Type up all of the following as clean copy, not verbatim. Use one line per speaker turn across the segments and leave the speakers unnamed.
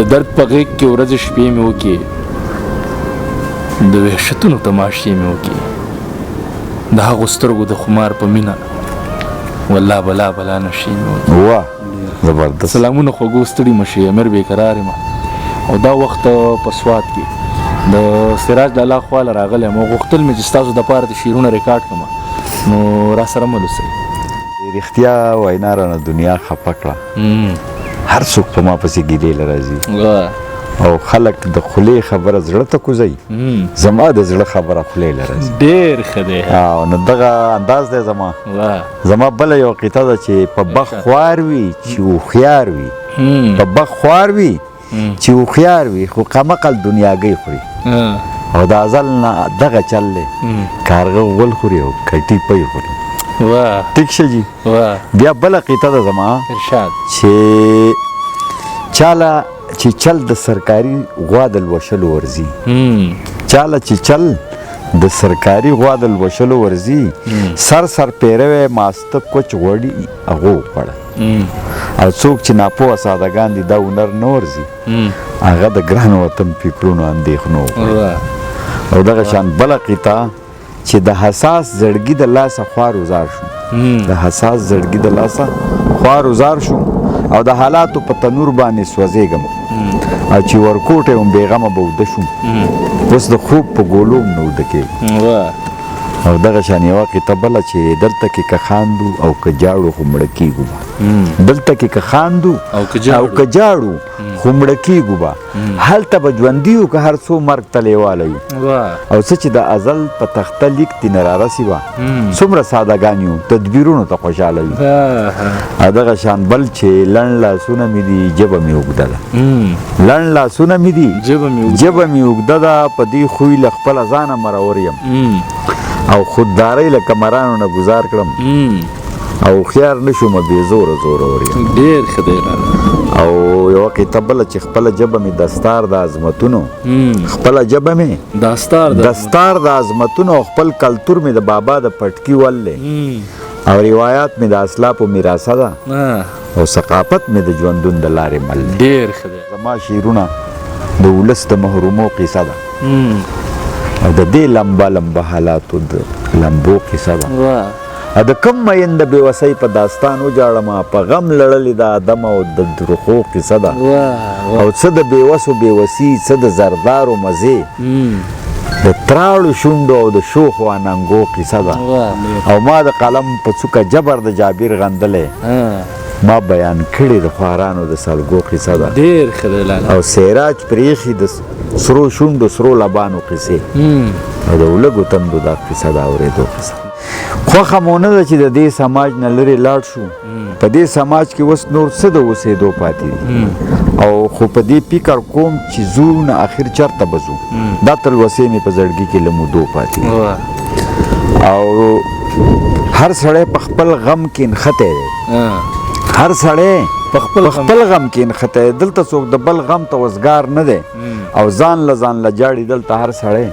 د درد په غېږ کې ورځې شپې مې وکړې، د وحشتونو تماشې مې وکړې، د هغو سترګو د خمار په مینه والله بلا بلا نشې مې وکړې.
واه زبردست.
سلامونه خوږو ستړي مشي امیر بېقرار یم. او دا وخت په سوات کې د سراج د الله خواله راغلی یم او غوښتل مې چې ستاسو دپاره د شعرونه ریکارډ کړم، نو را سره مه لوسئ.
رښتیا وینا رانه دنیا خفه کړه. هر څوک په ما پسې ګیلې له راځي او خلک د خولې خبره زړه ته کوزوي، زما د زړه خبره خولې له راځي.
ډېر ښه دی.
نو دغه انداز دی زما بله یو قطعه ده چې په بخ خوار وي چې هوښیار وي، په بخ خوار وي چې هوښیار وي خو قمقل دنیاګۍ خوري. او د ازل نه دغه چل دی، کارغه غول خوري او کټي پی خوري. ټیک شه جي. بیا بله قطعه ده زما چې چاله چې چل د سرکاري غوا د لوشلو ورځي، چاله چې چل د سرکاري غوا د لوشلو ورځي، سر سر پیروي ماسته کوچ غوړي هغه وخوړه. او څوک چې ناپوهه سادهګان دي دا هنر نه ورځي، هغه د ګران وطن فکرونو اندېښنو. او دغه شان بله قطعه چې د حساس زړګي د لاسه خوار وزار شو، د حساس زړګي د لاسه خوار وزار شو او د حالاتو په تنور باندې سوځېږم، او چې ورکوټ یم بېغمه به وده شوم، اوس د خوب په ګولو م نه وده کېږم. او دغه شان یوه قطعه بله چې دلته کې که خاندو او که جاړو خو مړه کېږو به، دلته کې که خاندو او که جاړو خو مړه کېږو به، هلته به ژوندي یو که هر څو مرګ ته لیواله یو. او څه چې د ازل په تخته لیک دې نه رارسي به، څومره سادهګان یو تدبیرونو ته خوشحاله یو. او دغه شان بل چې لنډ لاسونه مې دي ژبه مې اوږده ده، لنډ لاسونه مې دي ژبه مې اوږده ده، په دې خوی له خپله ځانه مرور یم او خوددارۍ له کمرانو نه ګزار کړم او خيار نشوم بې زوره زورور یم.
ډېر ښه دی.
او یوه قطعه بله چې خپله ژبه مې دستار د عظمتونو، خپله ژبه مې دستار د عظمتونو او خپل کلتور مې د بابا د پټکي ول دی او روایات مې د اسلافو میراثه ده او ثقافت مې د ژوندون د لارې مل دی.
ډېر ښه دی.
زما شعرونه د ولس د محرومو قصه ده او د دې لمبه لمبه حالاتو د لمبو قصه ده. د کم مین د بېوسۍ په داستان وجاړمه، په غم لړلې د ادم او د درخو قصه ده. او څه د بېوسو بېوسي، څه د زردارو مزې، د تراړو شونډو او د شوخو اننګو قصه ده. او ما د قلم په څوکه جبر د جابر غندلی، ما بیان کړي د خوارانو د سلګو قصه ده.
ډېر ښه دی.
او سیراج پرېښي د سرو شونډو سرو لبانو قصې، او د ولږو تندو دا قصه ده اورېدو قصه. خوښه مو نه ده چې د دې سماج نه لرې لاړ شو، په دې سماج کې اوس نور څه د اوسېدو پاتې دي. او خو په دې فکر کوم چې ځو نه اخر چرته به ځو، دا تلوسې مې په زړګي کې له مودو پاتې دي. او هر سړی په خپل غم کې نښتی دی، هر سړی په خپل غم کې نښتی دی، دلته څوک د بل غم ته وزګار نه دی او ځان له جاړي، دلته هر سړی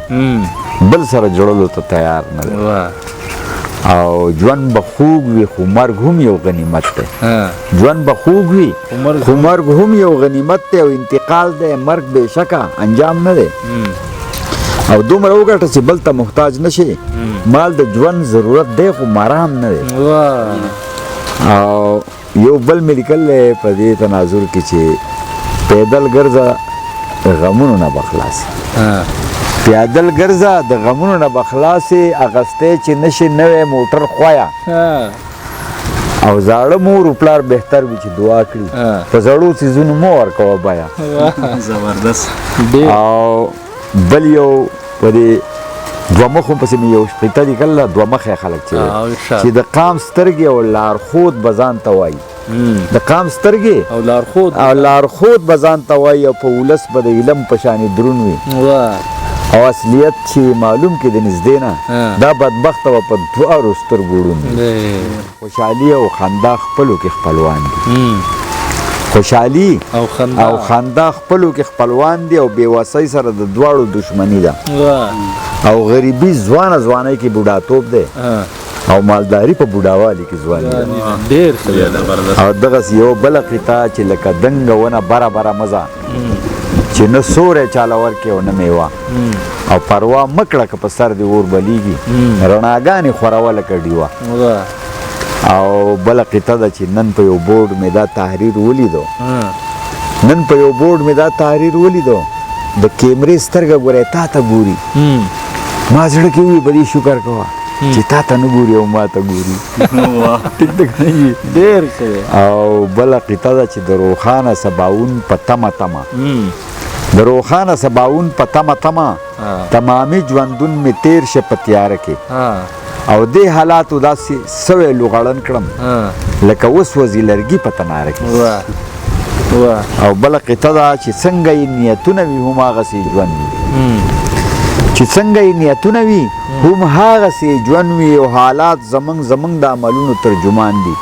بل سره جوړلو ته تیار نه دی. او ژوند به خوږ وي خو مرګ هم یو غنیمت دی، ژوند به خوږ وي خو مرګ هم یو غنیمت دی او انتقال دی، مرګ بېشکه انجام نه دی. او دومره وګټه چې بل ته محتاج نشي، مال د ژوند ضرورت دی خو مرام نه دی. او یو بل مې لیکلی په دې تناظر کې چې پیدل ګرځه د غمونو نه به خلاص، پیدل ګرځه د غمونو نه به خلاصې، اغستی چې نشي نوی موټر خویه، او زاړه مور و پلار بهتر وي چې دعا کړي، په زړو څیزونو مه ورکوه بیه.
زبردست.
او بل یو په دې دوه مخو پسې مې یو قطعه لیکله، دوه مخی خلک چې د قام سترګې او لارښود به ځان ته وایي، د قام سترګې او لارښود به ځان ته وایي، او په ولس به د علم په شانې دروند وي، او اصلیت چې معلوم کې د نږدې نه، دا بدبخته به په دواړو سترګو ړوند وي. خوشحالي او خندا خپلو کې خپلوان دي، خوشحالي او خندا خپلو کې خپلوان دي، او بېوسۍ سره د دواړو دشمني ده. او غریبي ځوانۍ کې بوډاتوب دی، او مالداري په بوډاوالي کې ځواني ده.
ډېر ښه دی زبردست.
او دغسې یو بله قطعه چې لکه دنګه ونه بره بره مزه چې نه سوری چاله ورکې او نه میوه او پروا مه کړه که په سر دې اور بلیږي رڼاګانې خوروه لکه ډیوه. او بله قطعه ده چې نن په یو بورډ مې دا تحریر ولیدو نن په یو بورډ مې دا تحریر ولیدو د کیمرې سترګه ګورې تا ته ګوري ما زړه کې ووي په دې شکر کوه چې تا ته نه ګوري او ما ته ګوري.
ډېر ښه دی.
او بله قطعه ده چې د روښانه سباوون په تمه تمه د روښانه سباوون په تمه تمه تمامي ژوندون مې تیر شه په تیاره کې او دې حالاتو داسې سوی لوغړن کړم لکه اوس وځي لرګي په تناره کې. او بله قطعه ده چې څنګه یې نیتونه وي هماغسې ژوند وي چې څنګه یې نیتونه وي هم هغسې ژوند وي او حالات زمونږ د عملونو ترجمان دي.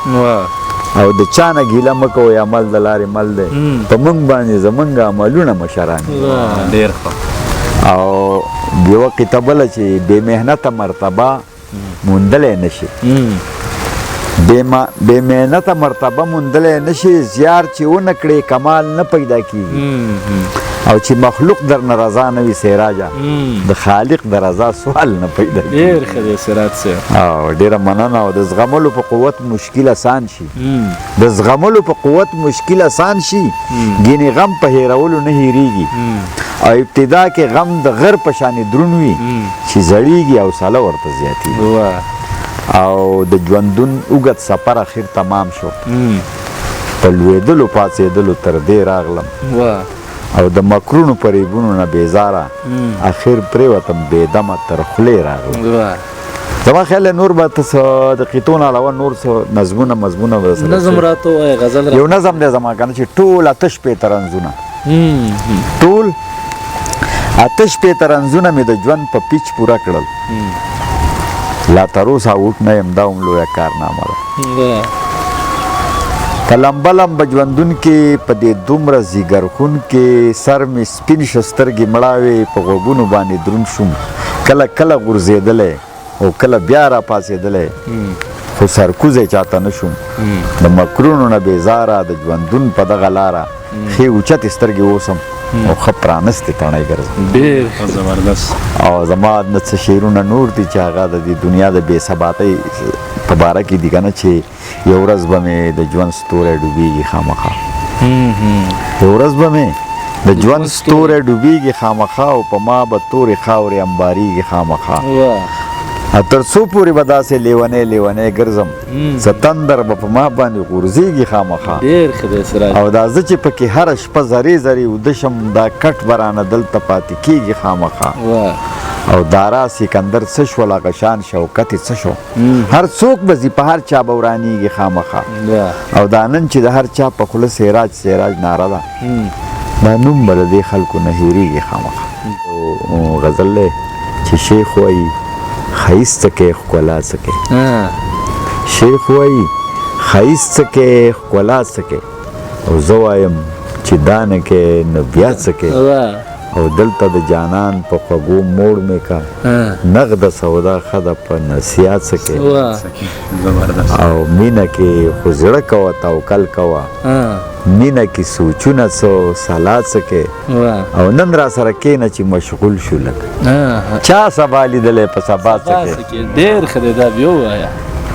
او د چا نه ګیله مه کوئ عمل د لارې مل دی په موږ باندې زمونږ عملونه مشران دي.
ډېر ښه.
او یوه قطعه بله چې بې محنته مرتبه موندلی نشي بې محنته مرتبه موندلی نشي زیار چې ونه کړې کمال نه پیدا کیږي او چې مخلوق در نه رضا نه وي سراجه د خالق د رضا سوال نه پیدا کیږي.
ډېر ښه دی سراج صاحب.
او ډېره مننه. او د زغملو په قوت مشکل اسان شي د زغملو په قوت مشکل اسان شي ګینې غم په هیرولو نه هیریږي او ابتدا کې غم د غر په شانې دروند وي چې زړیږي او حوصله ورته زیاتېږي. او د ژوندون اوږد سفر اخر تمام شو په لوېدلو پاڅېدلو تر دې راغلم او د مکرونو فریبونو نه بیزاره اخر پرېوتم بېدمه تر خولې راغلم. زما خیال نور به ته د قطعو نه علاوه نور څه نظمونه مضمونه به
نظم راته ووایه غزل
یو نظم دی زما که نه چې ټول اته شپېته رنځونه ټول اته شپېته رنځونه مې د ژوند په پیچ پوره کړل لا تر اوسه اوټ نه یم دا هم لویه کارنامه ده. په لمبه لمبه ژوندون کې په دې دومره ځیګرخون کې سر مې سپین شه سترګې مړاوې په غوږونو باندې دروند شوم کله کله غورځېدلی او کله بیا را پاڅېدلی خو سرکوزی چاته نه شوم د مکرونو نه بېزاره د ژوندون په دغه لاره ښې اوچتې سترګې اوسم او ښه پرانستې تڼۍ ګرځم.
ډېر زبردست.
او زما نه څه شعرونه نور دي چې هغه د دې دنیا د بې ثباتۍ په باره کې دي که نه چې یو ورځ به مې د ژوند ستوری ډوبېږي خامخا یو ورځ به مې د ژوند ستوری ډوبېږي خامخا او په ما به تورې خاورې امبارېږي خامخا تر څو پورې به داسې لیونی ګرځم څه تندر به په ما باندې غورځېږي خامخا.
ډېر ښه دی سراج.
او دا زه چې پکې هره شپه زرې زرې وده شم دا کټ به رانه دلته پاتې کېږي خامخا. او دارا سکندر څه شول هغه شان شوکت یې څه شو هر څوک به ځي په هر چا به ورانېږي خامخا. او دا نن چې د هر چا په خوله سراج ناره ده دا نوم به د دې خلکو نه هېرېږي خامخا. غزل دی چې شیخ وایي ښایست څه کوې ښکلا څه کوې شیخ وایي ښایست څه کوې ښکلا څه کوې او زه وایم چې دا نه کوې نو بیا څه کوې او دلته د جانان په خوږو موړ مې کا نغده سودا ښه ده په نصیحت څه کوې او مینه کې خو زړه کوه توکل کوه مینه کې سوچونه څه سلا څه کوې او نن را سره کښېنه چې مشغول شو لکه چا سبا لیدلی په سبا څه کوې.
ډېر ښه دی دا بیا ووایه.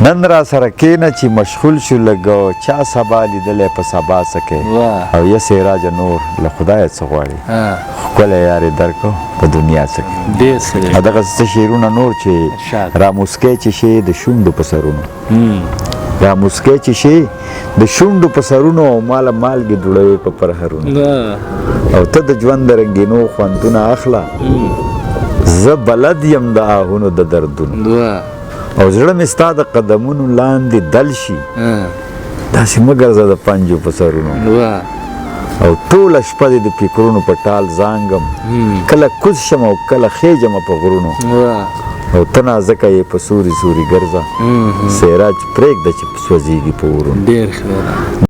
نن را سره کښېنه چې مشغول شو لږ چا سبا لیدلی په سبا څه کوې او یا سراج نور له خدایه څه غواړې ښکلی یار یې درکړو په دنیا څه کوې.
ډېر ښه دی.
او دغسې څه شعرونه نور چې را موسکی چې شي د شونډو په سرونو را موسکی چې شي د شونډو په سرونو او ماله مالګې دوړوي په پرهرونو او ته د ژوند د رنګینو خوندونه اخله زه بلد یم د آهونو د دردونو او زړه مې ستا د قدمونو لاندې دل شي داسې مه ګرځه د پنجو په سرونو او ټوله شپه دې د فکرونو په ټال زانګم کله کوز شم او کله خېجم په غرونو او ته نازکه یې په سوري ګرځه سراج پرېږده چې سوځېږي په ورونو.
ډېر ښه.